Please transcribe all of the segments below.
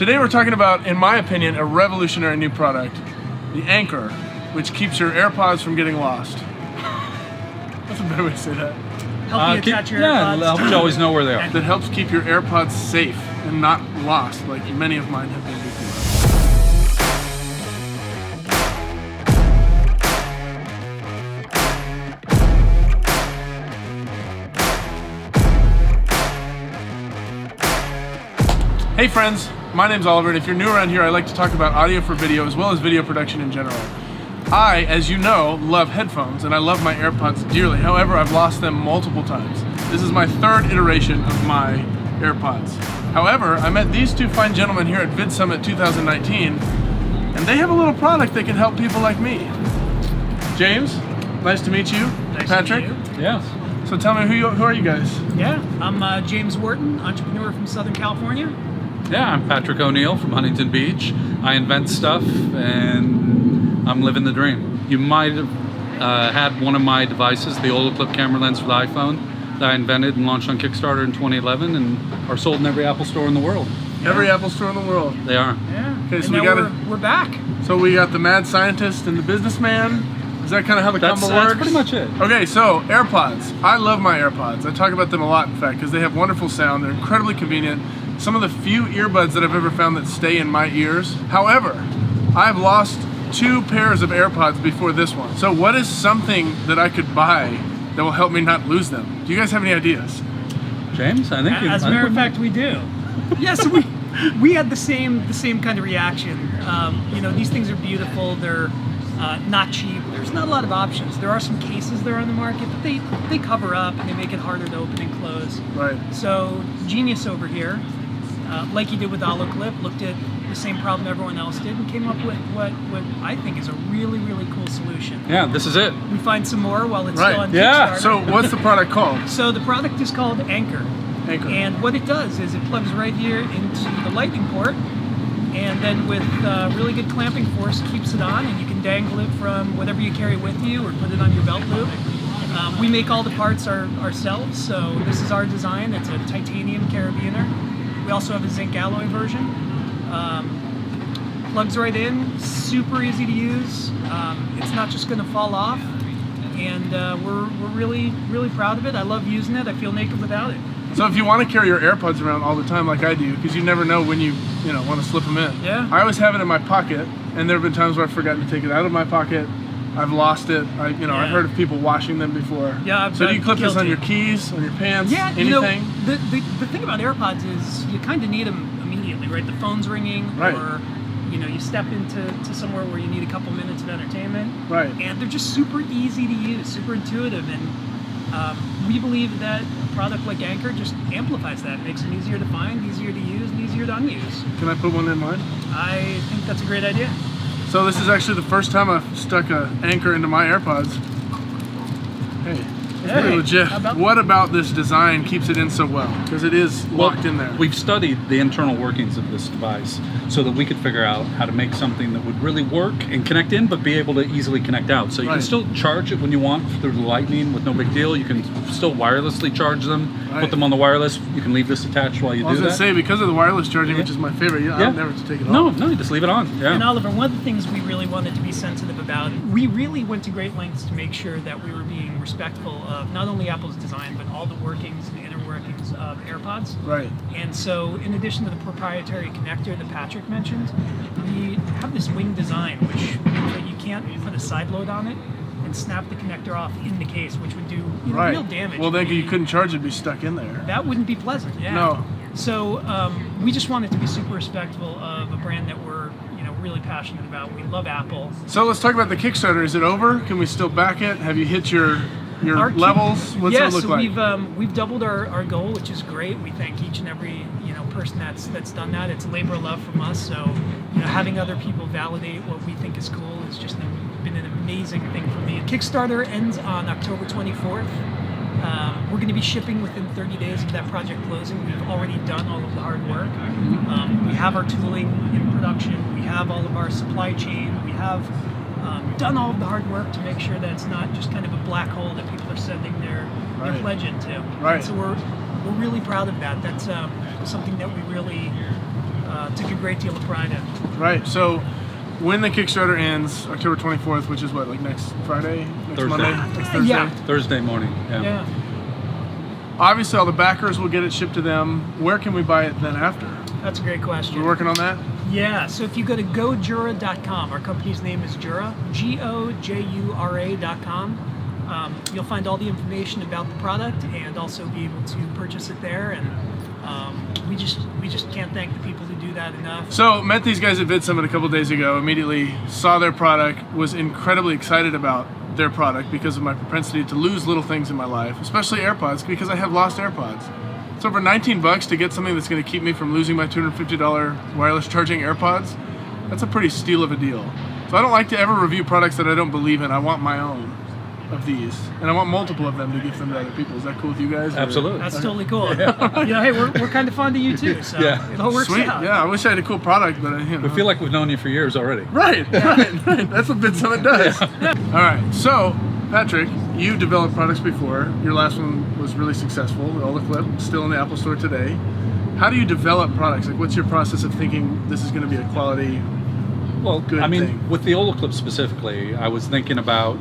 Today we're talking about, in my opinion, a revolutionary new product, the Anchor, which keeps your AirPods from getting lost. That's a better way to say that. Help you attach your AirPods. Yeah, helps you always know where they are. That helps keep your AirPods safe and not lost, like many of mine have been before. Hey friends, my name's Oliver, and if you're new around here, I like to talk about audio for video as well as video production in general. I, as you know, love headphones, and I love my AirPods dearly. However, I've lost them multiple times. This is my third iteration of my AirPods. However, I met these two fine gentlemen here at Vid Summit 2019, and they have a little product that can help people like me. James, nice to meet you. Nice Patrick? to meet you. Yes. So tell me, who are you guys? Yeah, I'm James Wharton, entrepreneur from Southern California. Yeah, I'm Patrick O'Neill from Huntington Beach. I invent stuff and I'm living the dream. You might have had one of my devices, the Olloclip camera lens for the iPhone, that I invented and launched on Kickstarter in 2011 and are sold in every Apple store in the world. Yeah. Every Apple store in the world. They are. Yeah. Okay, so and we're back. So we got the mad scientist and the businessman. Is that kind of how the combo works? That's pretty much it. Okay, so AirPods. I love my AirPods. I talk about them a lot, in fact, because they have wonderful sound. They're incredibly convenient. Some of the few earbuds that I've ever found that stay in my ears. However, I've lost 2 pairs of AirPods before this one. So what is something that I could buy that will help me not lose them? Do you guys have any ideas? James, I think As a matter of fact, we do. Yes, we had the same kind of reaction. You know, these things are beautiful. They're not cheap. There's not a lot of options. There are some cases that are on the market, but they cover up and they make it harder to open and close. Right. So Genius over here, like he did with Olloclip, looked at the same problem everyone else did and came up with what I think is a really, really cool solution. Yeah, this is it. We find some more while it's Right. still on Yeah. Kickstarter. So what's the product called? So the product is called Anchor. Anchor. And what it does is it plugs right here into the lightning port, and then with really good clamping force keeps it on, and you can dangle it from whatever you carry with you or put it on your belt loop. We make all the parts ourselves, so this is our design. It's a titanium carabiner. We also have a zinc alloy version. Plugs right in, super easy to use. It's not just going to fall off, and we're really, really proud of it. I love using it. I feel naked without it. So if you want to carry your AirPods around all the time like I do, because you never know when you want to slip them in. Yeah. I always have it in my pocket, and there have been times where I've forgotten to take it out of my pocket. I've lost it. I've heard of people washing them before. Yeah. So do you clip this on guilty. your keys, on your pants, Yeah, anything? you know, the thing about AirPods is you kind of need them immediately, right? The phone's ringing, Right. or you step into somewhere where you need a couple minutes of entertainment. Right. And they're just super easy to use, super intuitive, and we believe that a product like Anchor just amplifies that, makes them easier to find, easier to use, and easier to unuse. Can I put one in mine? I think that's a great idea. So this is actually the first time I've stuck an Anchor into my AirPods. Hey, it's pretty legit. What about this design keeps it in so well? Because it is locked in there. We've studied the internal workings of this device so that we could figure out how to make something that would really work and connect in, but be able to easily connect out. So you can still charge it when you want through the lightning with no big deal. You can still wirelessly charge them, put them on the wireless. You can leave this attached while you do that. I was going to say, because of the wireless charging, which is my favorite, I don't never have to take it off. No, you just leave it on. Yeah. And Oliver, one of the things we really wanted to be sensitive about, we really went to great lengths to make sure that we were being respectful of not only Apple's design, but all the workings and inner workings of AirPods. Right. And so, in addition to the proprietary connector that Patrick mentioned, we have this wing design, which you can't put a side load on it and snap the connector off in the case, which would do real damage. Well, then you couldn't charge it, it'd be stuck in there. That wouldn't be pleasant. Yeah. No. So we just wanted to be super respectful of a brand that we're really passionate about. We love Apple. So let's talk about the Kickstarter. Is it over? Can we still back it? Have you hit your levels? What's it look like? We've doubled our goal, which is great. We thank each and every person that's done that. It's a labor of love from us. So having other people validate what we think is cool has just been an amazing thing for me. Kickstarter ends on October 24th. We're going to be shipping within 30 days of that project closing. We've already done all of the hard work. We have our tooling in production. We have all of our supply chain. We have done all of the hard work to make sure that it's not just kind of a black hole that people are sending their pledge into. Right. And so we're really proud of that. That's something that we really took a great deal of pride in. Right. So when the Kickstarter ends, October 24th, which is what, like next Friday? Next Thursday. Monday? Next Thursday? Yeah. Thursday morning. Yeah. Obviously, all the backers will get it shipped to them. Where can we buy it then after? That's a great question. We're working on that? Yeah, so if you go to gojura.com, our company's name is Jura, Gojura.com, you'll find all the information about the product and also be able to purchase it there. And we just can't thank the people who do that enough. So, met these guys at Vid Summit a couple days ago, immediately saw their product, was incredibly excited about their product because of my propensity to lose little things in my life, especially AirPods, because I have lost AirPods. It's over $19 to get something that's going to keep me from losing my $250 wireless charging AirPods. That's a pretty steal of a deal. So I don't like to ever review products that I don't believe in. I want my own of these, and I want multiple of them to give them to other people. Is that cool with you guys? Absolutely. That's totally cool. Hey, we're kind of fond of you too, so Yeah. it all works Sweet. out. Yeah, I wish I had a cool product, but We feel like we've known you for years already. Right. That's what Vid Summit does. All right. So, Patrick, you developed products before. Your last one was really successful. All the clip still in the Apple Store today. How do you develop products? Like, what's your process of thinking this is going to be a quality? Well, Good I mean, thing. with the Olaclip specifically, I was thinking about.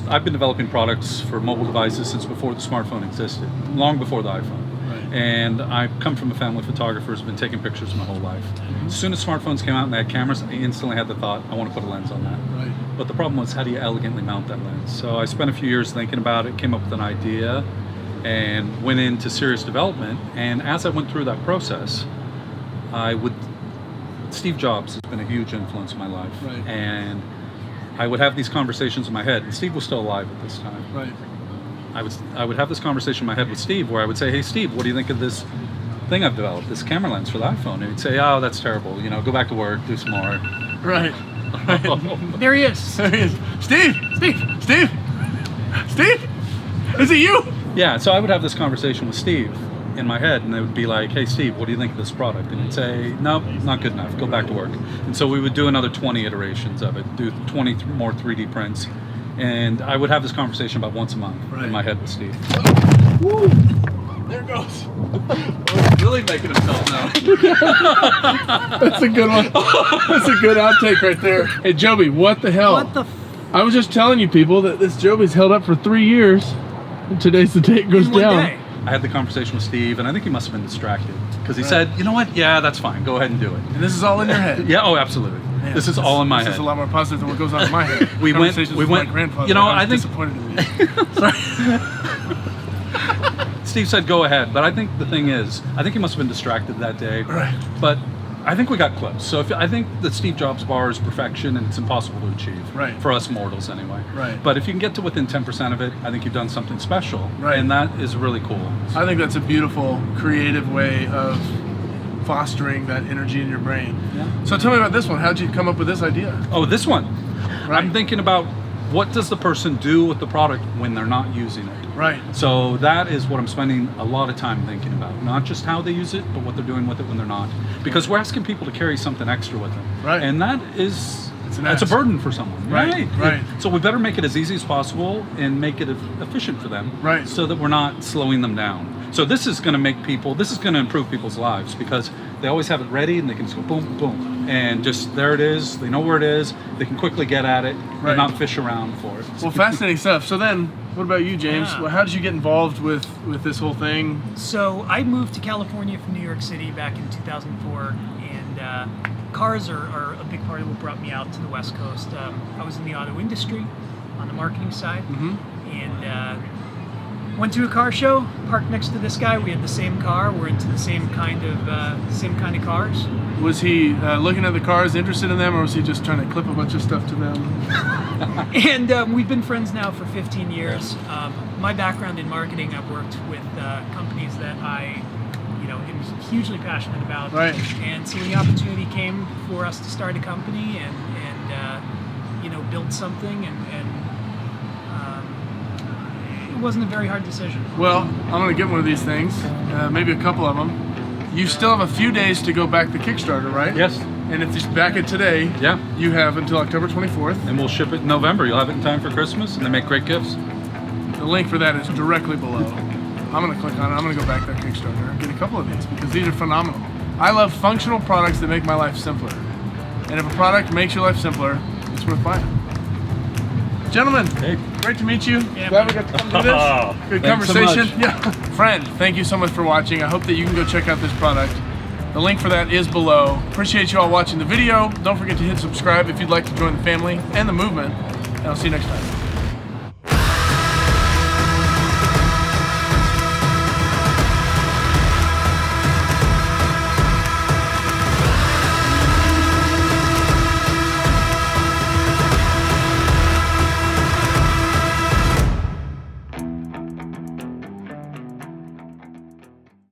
I've been developing products for mobile devices since before the smartphone existed, long before the iPhone. Right. And I come from a family of photographers, been taking pictures my whole life. As soon as smartphones came out and they had cameras, I instantly had the thought, I want to put a lens on that. Right. But the problem was, how do you elegantly mount that lens? So I spent a few years thinking about it, came up with an idea, and went into serious development. And as I went through that process, Steve Jobs has been a huge influence in my life. Right. And I would have these conversations in my head, and Steve was still alive at this time. Right. I would have this conversation in my head with Steve where I would say, hey Steve, what do you think of this thing I've developed, this camera lens for the iPhone? And he'd say, oh, that's terrible, go back to work, do some more. Right. There he is. There he is. Steve! Steve! Is it you? Yeah, so I would have this conversation with Steve in my head, and it would be like, hey Steve, what do you think of this product? And he'd say, nope, not good enough, go back to work. And so we would do another 20 iterations of it, do 20 more 3D prints, and I would have this conversation about once a month in my head with Steve. Woo! There it goes. Really making himself now. That's a good one. That's a good outtake right there. Hey Joby, what the hell? What the I was just telling you people that this Joby's held up for 3 years, and today's the day it goes in one down. day? I had the conversation with Steve, and I think he must have been distracted because he said, you know what, yeah, that's fine, go ahead and do it. And this is all in your head. Yeah, oh, absolutely. Man, this is all in my This head. is a lot more positive than what goes on in my head. We went- Conversations we with went- my grandfather. you know, I I was think- disappointed in me. Steve said go ahead, but I think the thing is, I think he must have been distracted that day. Right. But I think we got close. So I think the Steve Jobs bar is perfection, and it's impossible to achieve. Right. For us mortals, anyway. Right. But if you can get to within 10% of it, I think you've done something special. Right. And that is really cool. I think that's a beautiful, creative way of fostering that energy in your brain. Yeah. So tell me about this one. How'd you come up with this idea? Oh, this one. Right. I'm thinking about what does the person do with the product when they're not using it. Right. So that is what I'm spending a lot of time thinking about. Not just how they use it, but what they're doing with it when they're not. Because we're asking people to carry something extra with them. Right. And that is, It's an that's a ask. burden for someone. Right, right. So we better make it as easy as possible and make it efficient for them. Right. So that we're not slowing them down. So this is going to improve people's lives because they always have it ready and they can just go boom, boom. And just there it is. They know where it is. They can quickly get at it Right. and not fish around for it. Well, fascinating stuff. So then, what about you, James? Yeah. Well, how did you get involved with this whole thing? So I moved to California from New York City back in 2004, and cars are a big part of what brought me out to the West Coast. I was in the auto industry on the marketing side, and went to a car show, parked next to this guy. We had the same car. We're into the same kind of cars. Was he looking at the cars, interested in them, or was he just trying to clip a bunch of stuff to them? And we've been friends now for 15 years. My background in marketing, I've worked with companies that I am hugely passionate about. Right. And so when the opportunity came for us to start a company and build something, and it wasn't a very hard decision. Well, I'm going to get one of these things, maybe a couple of them. You still have a few days to go back the Kickstarter, right? Yes. And if you back it today, Yeah. you have until October 24th. And we'll ship it in November. You'll have it in time for Christmas, and they make great gifts. The link for that is directly below. I'm going to click on it. I'm going to go back that Kickstarter and get a couple of these because these are phenomenal. I love functional products that make my life simpler. And if a product makes your life simpler, it's worth buying. Gentlemen, Hey. great to meet you. Yeah, Glad we got to come do this. Good Thanks so conversation. much. Yeah. Friend, thank you so much for watching. I hope that you can go check out this product. The link for that is below. Appreciate you all watching the video. Don't forget to hit subscribe if you'd like to join the family and the movement. And I'll see you next time.